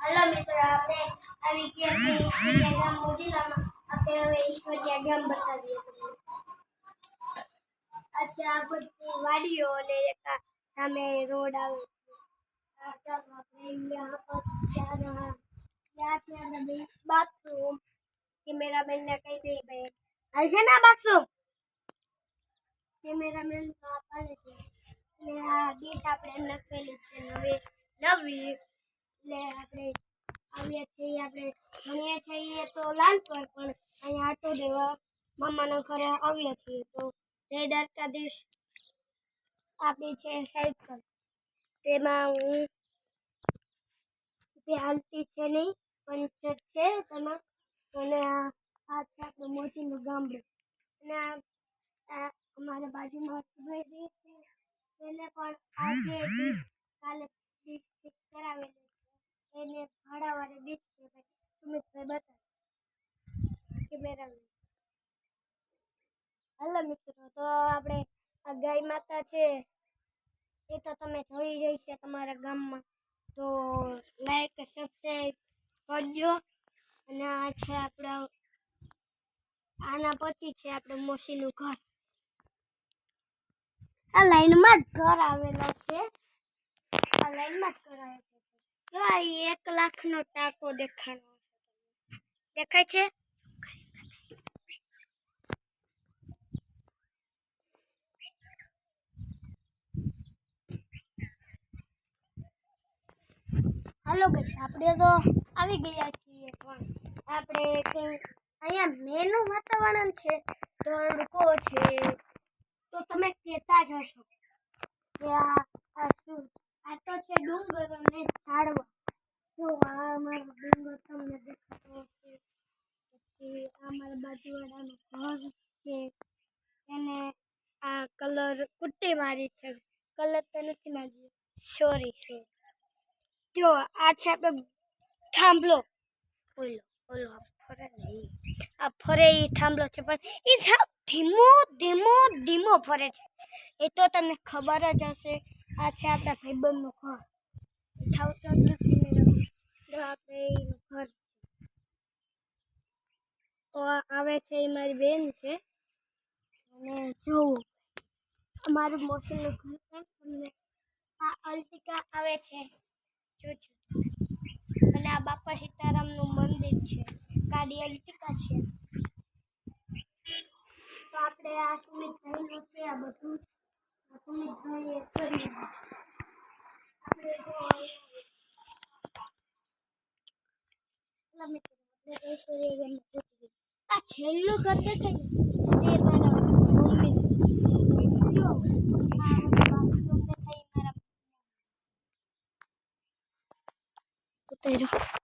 Hello मित्रों, आपने अभी किया कि ईश्वरिया गाम मोजीलाમાં આપણે હવે ઈશ્વરિયા ગામ બતાવીએ તમને। अच्छा, આ બધી વાડીઓ અને એક સામે રોડ આવે છે। આ ચાલો આપણે यहाँ पर जा रहा यहाँ से हमें बाथरूम कैमरामैन ने कही दे भाई ऐसे ना बाथरूम कैमरामैन पापा ने એટલે આ ડીશ આપણે નખેલી છે નવી એટલે આપણે આવીએ છીએ આપણે ભણીએ છીએ તો લાલપર પણ અહીંયા આટો દેવા મામાના ઘરે આવીએ છીએ તો જય દ્વારકાધીશ આપણી છે સાયકલ તેમાં હું તે હાલતી છે નહીં પંચર છે તેમાં અને આ છે આપણું મોતીનું ગામડું અને આ અમારા બાજુમાં ભાઈ રહે છે એને પણ આજે કાલે ડીશ ઠીક કરાવેલી છે એને ભાડાવાળી ડીશ છે સુમિતભાઈ બતાવે કેમેરામેન। હાલો મિત્રો, તો આપણે આ ગાય માતા છે એ તો તમે જોઈ જઈ છે તમારા ગામમાં તો લાઈક સબસ્ક્રાઈબ કરજો અને આ છે આપણા આના પછી છે આપણે મોસીનું ઘર આ લાઈનમાં જ ઘર આવેલો છે આ લાઈનમાં જ ઘર આવે છે આ 1 લાખનો ટાંકો દેખાડો દેખાય છે। હાલો ગાઈસ, આપણે તો આવી ગયા છીએ પણ આપણે અહીંયા મેનું વાતાવરણ છે તડકો છે તો તમે કહેતા જ હશો કે આ શું આ તો છે ડુંગર અને ઝાડવા જો આ અમારો ડુંગર તમને દેખાતો હશે પછી આ મારા બાજુવાળાનું ઘર છે એને આ કલર કુટ્ટી મારી છે કલર તો નથી મારી સોરી જો આ છે આપણે થાંભલો ઓલો ફરે નહીં આ ફરે એ થાંભલો છે પણ એ ધીમો ફરે છે એ તો તમને ખબર જ હશે। આ છે આપણા ભાઈબંધનું ઘર થાવતો નથી આપણે એનું ઘર તો આવે છે એ મારી બેન છે અને જોવું અમારું મોસીનું ઘર પણ તમને આ અલ્ટિકા આવે છે જોજો અને આ બાપા સીતારામનું મંદિર છે ગાડી અલ્ટિકા છે તો આપણે આ સુમિતભાઈનું છે આ બધું સુમિતભાઈએ કર્યું આપણે આ છેલ્લું ઘર દેખાય ને તે મારા મમ્મી જો આ બાથરૂમ દેખાય મારા ઉતાર્યો